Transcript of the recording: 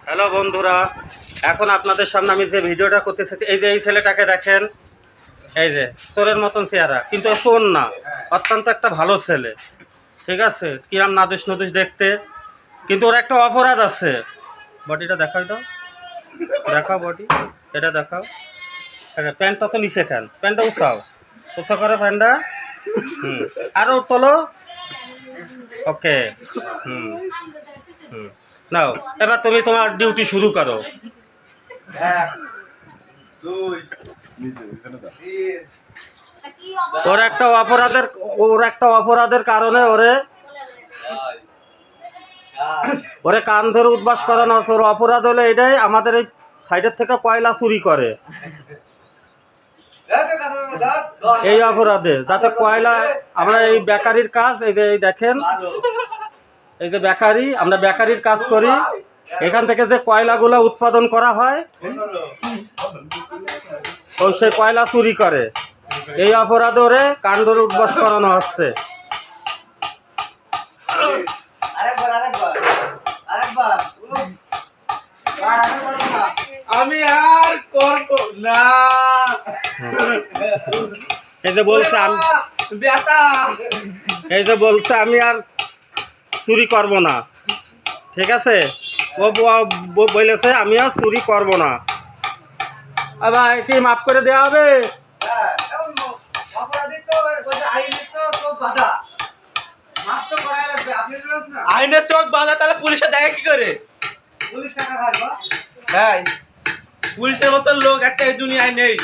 Hello বন্ধুরা, এখন আপনাদের সামনে আমি যে ভিডিওটা করতে চাইছি, এই যে এই ছেলেটাকে দেখেন, এই যে চোরের মতন চেহারা, কিন্তু ও চোর না, অত্যন্ত একটা ভালো ছেলে। ঠিক আছে, কিরাম নাদুস নদুস দেখতে, কিন্তু ওর একটা অপরাধ আছে। বডিটা দেখাও তো, দেখাও বডি, এটা দেখাও। প্যান্টটা তো নিচে খান, প্যান্টটা উঁচাও, উঁচা করে প্যান্টটা। হুম, আরও তোলো। ওকে। হুম হুম নাও, এবার তুমি তোমার ডিউটি শুরু করো। ওর একটা অপরাধের কারণে ওরে ওরে কান ধরে উদ্বাস করানো হচ্ছে। ওর অপরাধ হলো এটাই, আমাদের এই সাইডের থেকে কয়লা চুরি করে। এই অপরাধে যাতে কয়লা, আমরা এই বেকারির কাজ, এই যে এই দেখেন, এই যে বেকারি, আমরা বেকারির কাজ করি। এখান থেকে যে কয়লাগুলো উৎপাদন করা হয়, তো সেই কয়লা চুরি করে। এই অপরাধে ওরে কান ধরে উদ্বাস করানো হচ্ছে। আমি আর করব না। এই যে বলছে আমি, বেটা এই যে বলছে আমি আর চুরি করব না। ঠিক আছে, ও বলেছে আমি আর চুরি করব না। ভাই কি মাফ করে দেওয়া হবে? অপরাধী তো আইনে তো বাধা, মাফ তো করাই লাগবে। আপনি না আইনের চোখ বাঁধা, তাহলে পুলিশে দেখে কি করে? পুলিশ টাকা খায়। হ্যাঁ, পুলিশের মতন লোক একটা এই দুনিয়ায় নেই।